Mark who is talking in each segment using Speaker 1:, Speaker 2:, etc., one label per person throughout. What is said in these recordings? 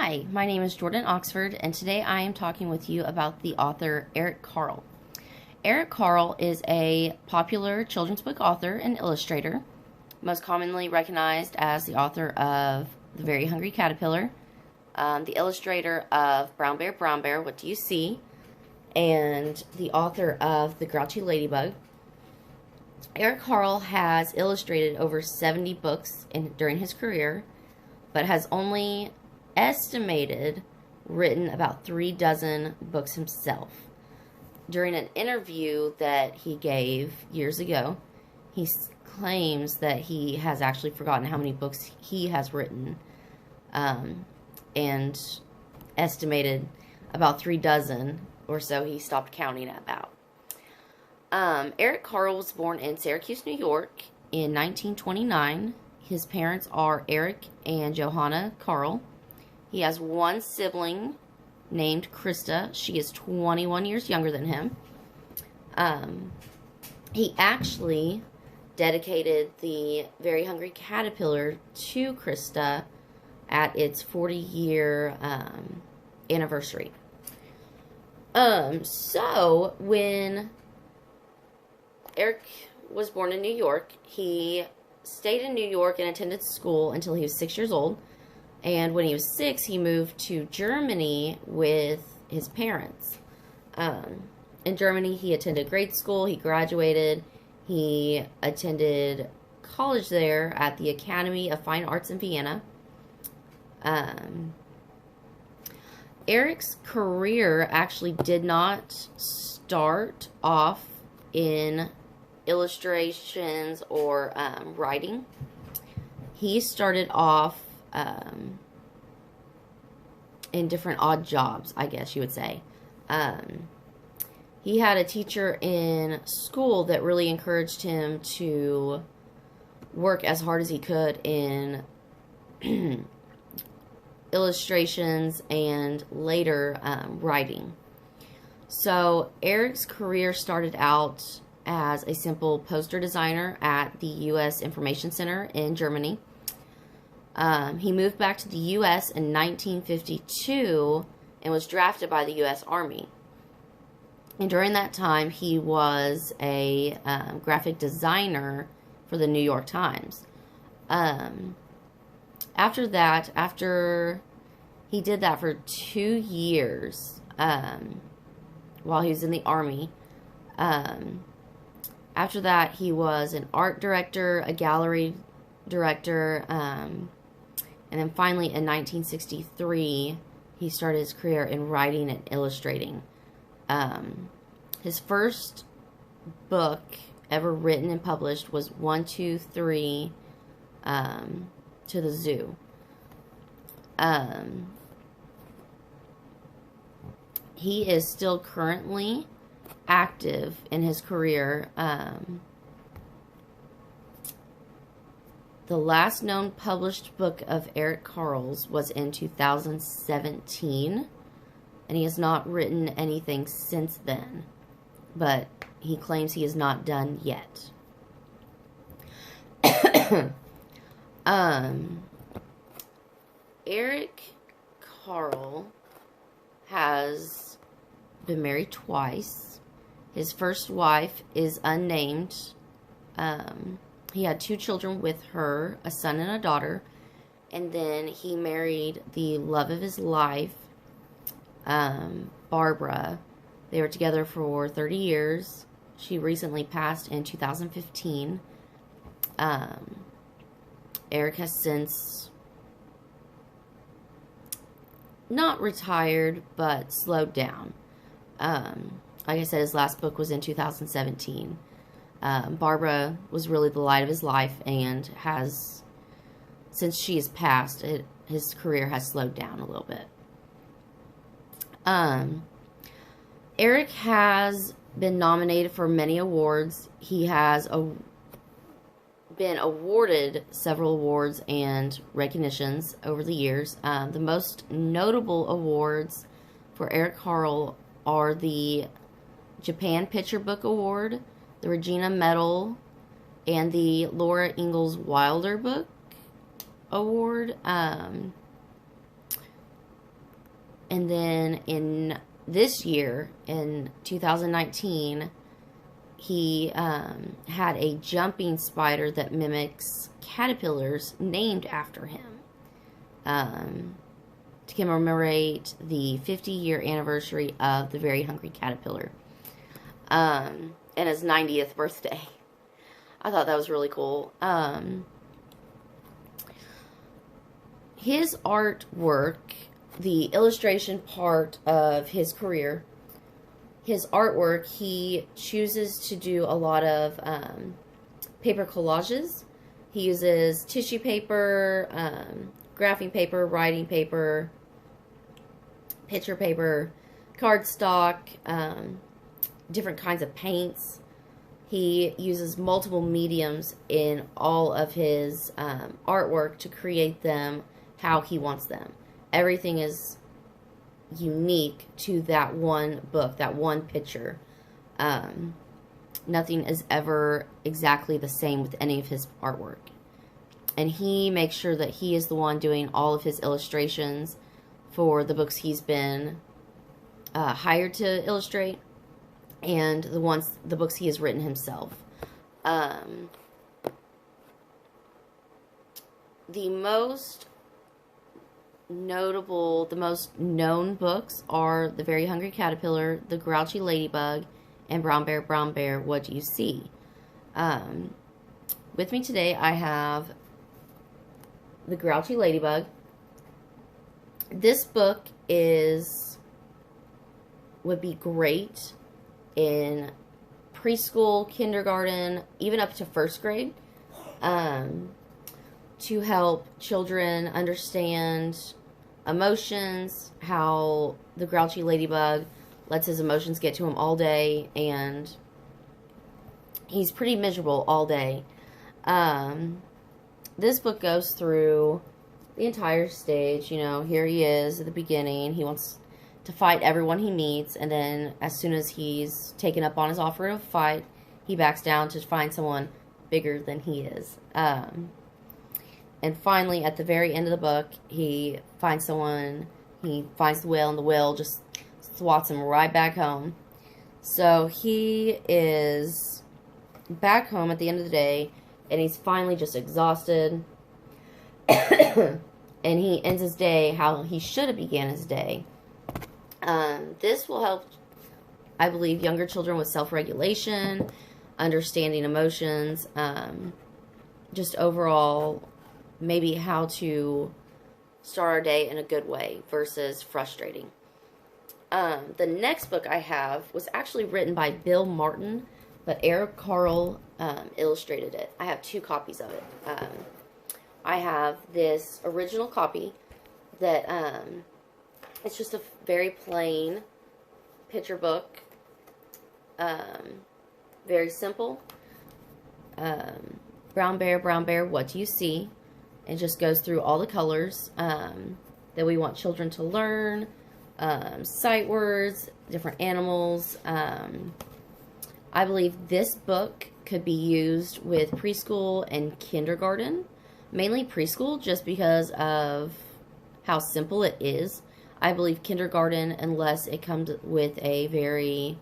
Speaker 1: Hi, my name is Jordan Oxford, and today I am talking with you about the author Eric Carle. Eric Carle is a popular children's book author and illustrator, most commonly recognized as the author of The Very Hungry Caterpillar, the illustrator of Brown Bear, What Do You See?, and the author of The Grouchy Ladybug. Eric Carle has illustrated over 70 books during his career, but has only estimated written about 36 books himself. During an interview that he gave years ago, he claims that he has actually forgotten how many books he has written, and estimated about 36 or so. He stopped counting at about. Eric Carle was born in Syracuse, New York in 1929. His parents are Eric and Johanna Carle. He has one sibling named Krista. She is 21 years younger than him. He actually dedicated The Very Hungry Caterpillar to Krista at its 40-year anniversary. So when Eric was born in New York, he stayed in New York and attended school until he was 6 years old. And when he was 6, he moved to Germany with his parents. In Germany, he attended grade school. He graduated. He attended college there at the Academy of Fine Arts in Vienna. Eric's career actually did not start off in illustrations or writing. He started off in different odd jobs, I guess you would say. He had a teacher in school that really encouraged him to work as hard as he could in illustrations and later writing. So Eric's career started out as a simple poster designer at the U.S. Information Center in Germany. He moved back to the U.S. in 1952 and was drafted by the U.S. Army. And during that time, he was a graphic designer for the New York Times. After that, after he did that for 2 years while he was in the Army, after that, he was an art director, a gallery director, and then finally in 1963, he started his career in writing and illustrating. His first book ever written and published was 1, 2, 3, to the Zoo. He is still currently active in his career. The last known published book of Eric Carle's was in 2017, and he has not written anything since then, but he claims he is not done yet. Eric Carle has been married twice. His first wife is unnamed. He had 2 children with her, a son and a daughter. And then he married the love of his life, Barbara. They were together for 30 years. She recently passed in 2015. Eric has since not retired, but slowed down. Like I said, his last book was in 2017. Barbara was really the light of his life, and has, since she has passed, his career has slowed down a little bit. Eric has been nominated for many awards. He has been awarded several awards and recognitions over the years. The most notable awards for Eric Carle are the Japan Picture Book Award, the Regina Medal, and the Laura Ingalls Wilder Book Award. And then in this year, in 2019, he had a jumping spider that mimics caterpillars named after him to commemorate the 50-year anniversary of the Very Hungry Caterpillar and his 90th birthday. I thought that was really cool. His artwork, the illustration part of his career, his artwork, he chooses to do a lot of paper collages. He uses tissue paper, graphing paper, writing paper, picture paper, cardstock, different kinds of paints. He uses multiple mediums in all of his artwork to create them how he wants them. Everything is unique to that one book, that one picture. Nothing is ever exactly the same with any of his artwork. And he makes sure that he is the one doing all of his illustrations for the books he's been hired to illustrate, and the books he has written himself. The most notable, the most known books are The Very Hungry Caterpillar, The Grouchy Ladybug, and Brown Bear, What Do You See? With me today, I have The Grouchy Ladybug. This book would be great in preschool, kindergarten, even up to first grade, to help children understand emotions, how the grouchy ladybug lets his emotions get to him all day, and he's pretty miserable all day. This book goes through the entire stage. You know, here he is at the beginning. He wants to fight everyone he meets, and then as soon as he's taken up on his offer of fight, he backs down to find someone bigger than he is. And finally, at the very end of the book, he finds someone, he finds the whale, and the whale just swats him right back home. So he is back home at the end of the day, and he's finally just exhausted. And he ends his day how he should have began his day. This will help, I believe, younger children with self-regulation, understanding emotions, just overall, maybe how to start our day in a good way versus frustrating. The next book I have was actually written by Bill Martin, but Eric Carle illustrated it. I have 2 copies of it. I have this original copy that it's just a very plain picture book, very simple. Brown bear, what do you see? It just goes through all the colors that we want children to learn, sight words, different animals. I believe this book could be used with preschool and kindergarten, mainly preschool, just because of how simple it is. I believe kindergarten, unless it comes with a very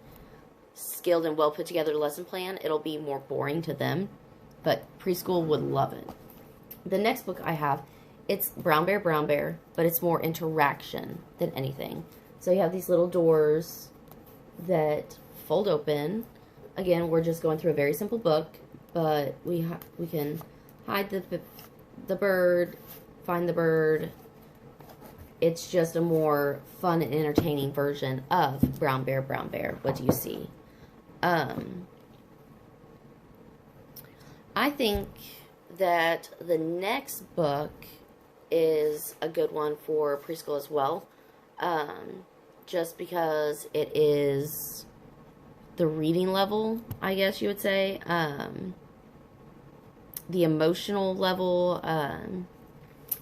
Speaker 1: skilled and well put together lesson plan, it'll be more boring to them, but preschool would love it. The next book I have, it's Brown Bear, but it's more interaction than anything. So you have these little doors that fold open. Again, we're just going through a very simple book, but we can hide the bird, find the bird. It's just a more fun and entertaining version of Brown Bear, What Do You See? I think that the next book is a good one for preschool as well, just because it is the reading level, I guess you would say, the emotional level.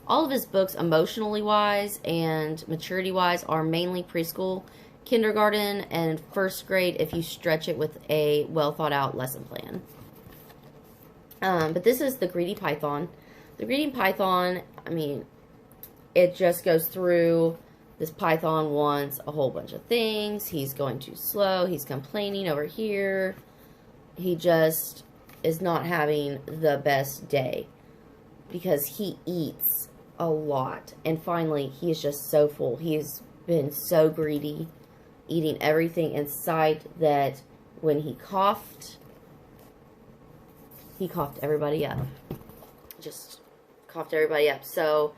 Speaker 1: All of his books, emotionally wise and maturity wise, are mainly preschool, kindergarten, and first grade if you stretch it with a well thought out lesson plan. But this is The Greedy Python. The Greedy Python, I mean, it just goes through This python wants a whole bunch of things. He's going too slow. He's complaining over here. He just is not having the best day because he eats a lot. And finally, he is just so full. He's been so greedy, eating everything in sight, that when he coughed everybody up. Just coughed everybody up. So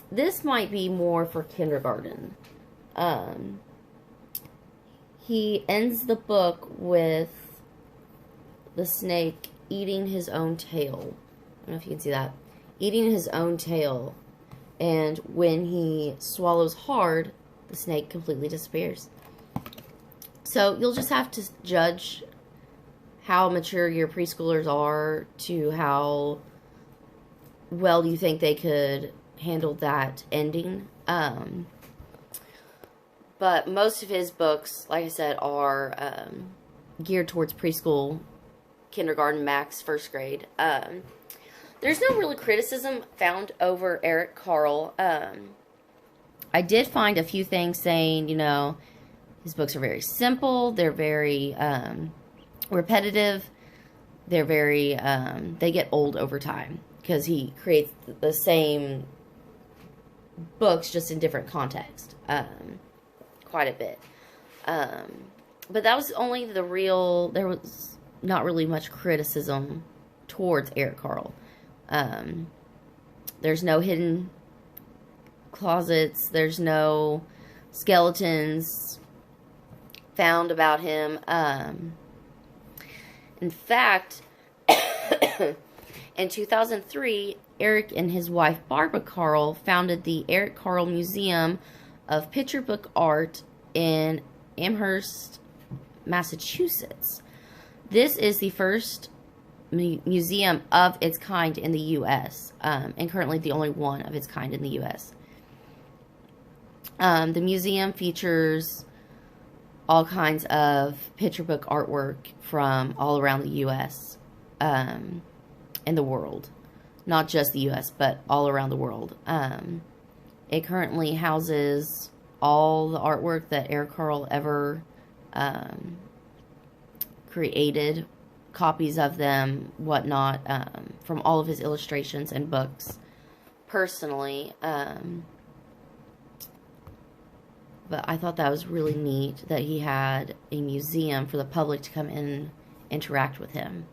Speaker 1: this might be more for kindergarten. He ends the book with the snake eating his own tail. I don't know if you can see that. Eating his own tail. And when he swallows hard, the snake completely disappears. So you'll just have to judge how mature your preschoolers are to how well you think they could handle that ending. But most of his books, like I said, are geared towards preschool, kindergarten, max, first grade. There's no really criticism found over Eric Carle. I did find a few things saying, you know, his books are very simple. They're very repetitive. They're very, they get old over time because he creates the same books just in different context. Quite a bit. But that was only the real, there was not really much criticism towards Eric Carle. There's no hidden closets. There's no skeletons found about him. In fact, in 2003, Eric and his wife Barbara Carle founded the Eric Carle Museum of Picture Book Art in Amherst, Massachusetts. This is the first museum of its kind in the U.S. And currently the only one of its kind in the U.S. The museum features all kinds of picture book artwork from all around the U.S. And the world. Not just the U.S., but all around the world. It currently houses all the artwork that Eric Carle ever created, copies of them, whatnot, from all of his illustrations and books. Personally, but I thought that was really neat that he had a museum for the public to come in and interact with him.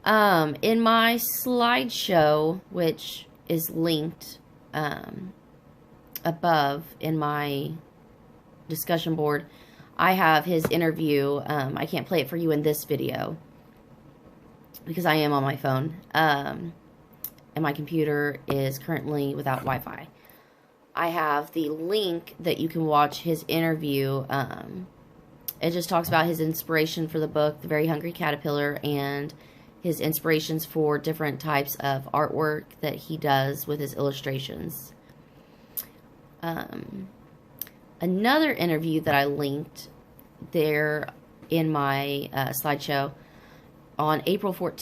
Speaker 1: In my slideshow, which is linked above in my discussion board, I have his interview. I can't play it for you in this video because I am on my phone, and my computer is currently without Wi-Fi. I have the link that you can watch his interview. It just talks about his inspiration for the book, The Very Hungry Caterpillar, and his inspirations for different types of artwork that he does with his illustrations. Another interview that I linked there in my slideshow on April 14th.